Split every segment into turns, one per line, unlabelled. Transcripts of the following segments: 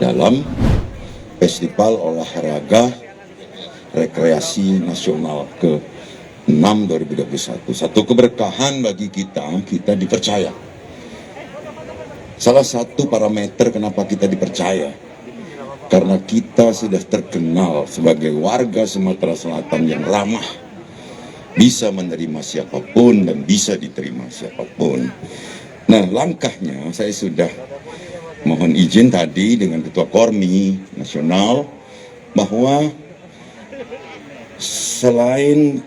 dalam Festival Olahraga Rekreasi Nasional ke-6 2021. Satu keberkahan bagi kita dipercaya. Salah satu parameter kenapa kita dipercaya, karena kita sudah terkenal sebagai warga Sumatera Selatan yang ramah, bisa menerima siapapun dan bisa diterima siapapun. Nah, langkahnya saya sudah mohon izin tadi dengan Ketua Kormi Nasional bahwa selain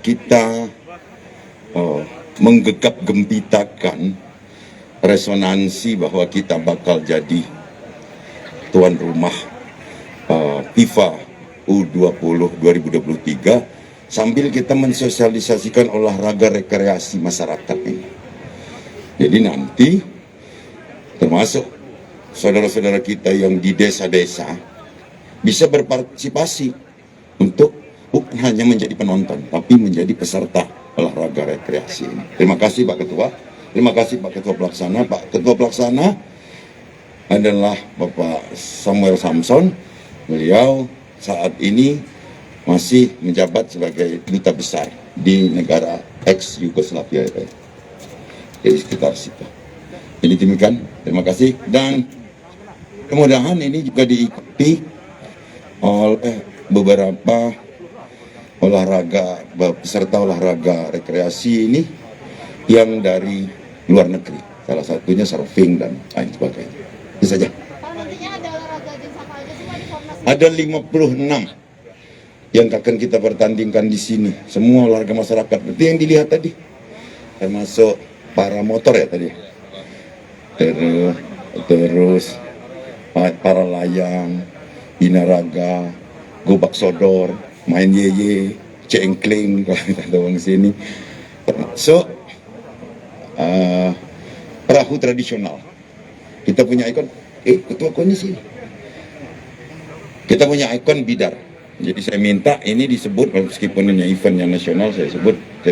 kita menggegap gempitakan resonansi bahwa kita bakal jadi tuan rumah FIFA U20 2023, sambil kita mensosialisasikan olahraga rekreasi masyarakat ini. Jadi nanti termasuk saudara-saudara kita yang di desa-desa bisa berpartisipasi untuk bukan hanya menjadi penonton, tapi menjadi peserta olahraga rekreasi ini. Terima kasih Pak Ketua, terima kasih Pak Ketua Pelaksana. Pak Ketua Pelaksana adalah Bapak Samuel Samson. Beliau saat ini masih menjabat sebagai duta besar di negara ex-Yugoslavia, jadi sekitar situ. Jadi demikian, terima kasih, dan kemudahan ini juga diikuti oleh beberapa peserta olahraga rekreasi ini yang dari luar negeri, salah satunya surfing dan lain sebagainya. Itu saja. Ada 56 yang akan kita pertandingkan di sini, semua olahraga masyarakat. Berarti yang dilihat tadi, termasuk para motor ya tadi, terus para layang, binaraga, gobak sodor, main yeye, cengkling kalau kita doang sini, termasuk perahu tradisional. Kita punya ikon, ketua komisi, kita punya ikon bidar. Jadi saya minta ini disebut, meskipun ini eventnya nasional, saya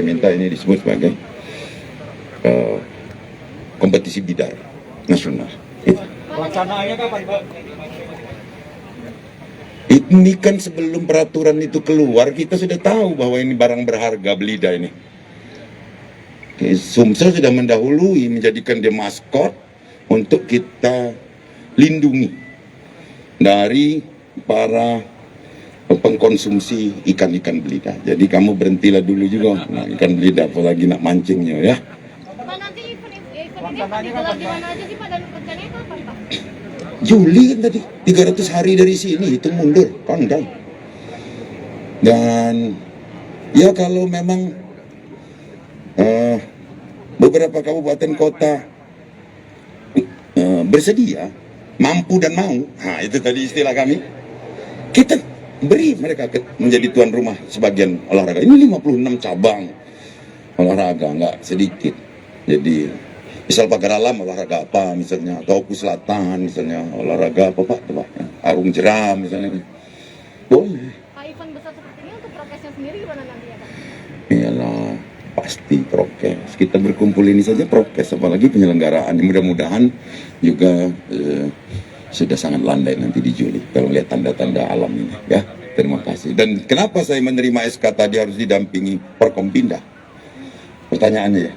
minta ini disebut sebagai kompetisi bidar nasional.
Pelaksanaannya kapan, Pak?
Ini kan sebelum peraturan itu keluar, kita sudah tahu bahwa ini barang berharga belida ini. Sumsel sudah mendahului menjadikan dia maskot untuk kita lindungi dari para pengkonsumsi ikan-ikan belida. Jadi kamu berhentilah dulu juga ikan belida, apalagi nak mancingnya ya.
Pak, nanti event ini digelar di mana aja sih Pak, dan rencananya kapan Pak?
Juli kan tadi, 300 hari dari sini, itu mundur, kondang. Dan ya kalau memang beberapa kabupaten kota bersedia, mampu dan mau, nah itu tadi istilah kami, kita beri mereka menjadi tuan rumah sebagian olahraga. Ini 56 cabang olahraga, nggak sedikit. Jadi misal pagar alam olahraga apa misalnya, atau Oku Selatan misalnya olahraga apa Pak, arung jeram misalnya, boleh.
Pak, event besar seperti ini untuk prokesnya sendiri gimana nanti ya Pak?
Iyalah, pasti prokes. Kita berkumpul ini saja prokes, apalagi penyelenggaraan. Mudah-mudahan juga sudah sangat landai nanti di Juli kalau lihat tanda-tanda alam ini ya. Terima kasih. Dan kenapa saya menerima SK tadi harus didampingi Forkompinda? Pertanyaannya ya,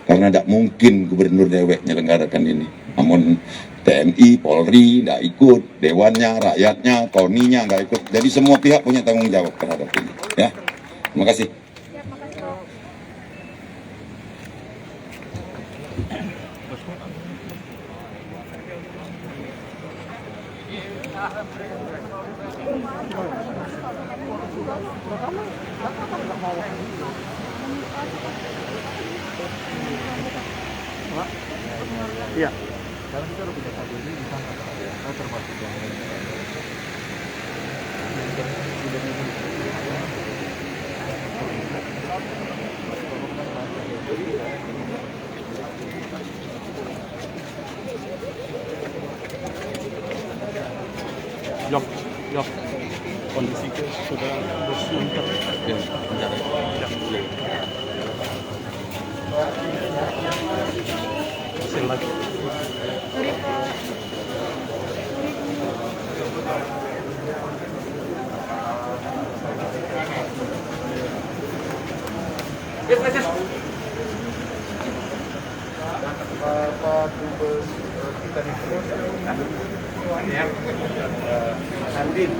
karena tidak mungkin gubernur dewek menyelenggarakan ini. Namun TNI, Polri tidak ikut, dewannya, rakyatnya, KONI-nya nggak ikut. Jadi semua pihak punya tanggung jawab terhadap ini. Ya, terima kasih.
Ya, makasih Pak.
Iya. Karena kita udah punya satu ini di sana, termasuk yang Yok, kondisi ke sudah bersunter. Ya, bentar. Hasil lagi. Pak Dubes kita di ya. Andin.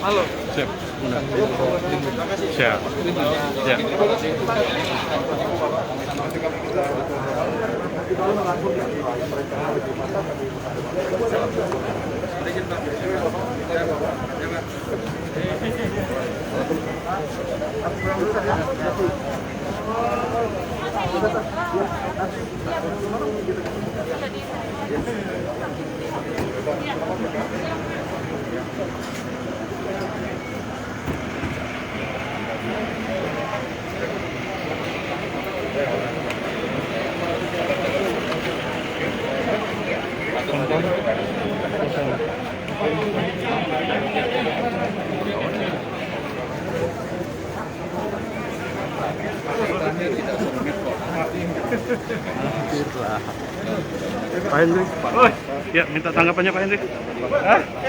Halo.
Siap. Siap. Ya. Pak Hendri. Oh, ya minta tanggapannya Pak Hendri.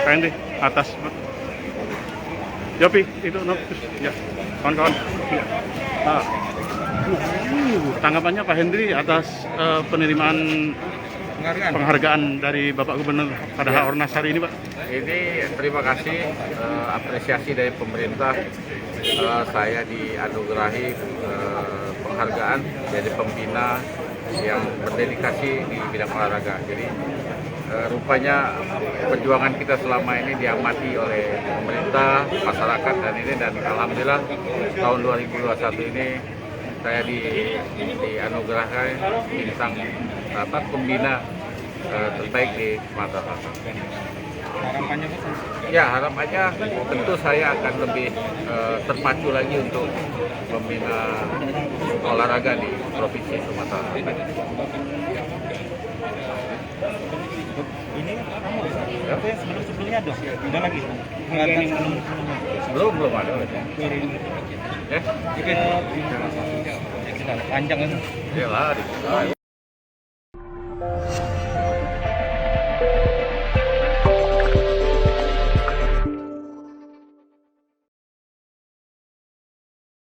Pak Hendri atas. Yopi itu ya kawan-kawan. Ya. Tanggapannya Pak Hendri atas penerimaan penghargaan dari Bapak Gubernur pada Ornas hari ini, Pak.
Ini terima kasih, apresiasi dari pemerintah. Saya dianugerahi penghargaan jadi pembina yang berdedikasi di bidang olahraga. Jadi rupanya perjuangan kita selama ini diamati oleh pemerintah, masyarakat dan alhamdulillah tahun 2021 ini saya dianugerahi bintang pembina terbaik di Sumatera Selatan.
Harapannya Pak?
Ya, harapannya tentu saya akan lebih terpacu lagi untuk membina olahraga di Provinsi Sumatera Selatan.
Ini
Ya.
apa yang sebelumnya dong? Ada lagi?
Belum ada. Ya,
Panjang itu.
ya lari.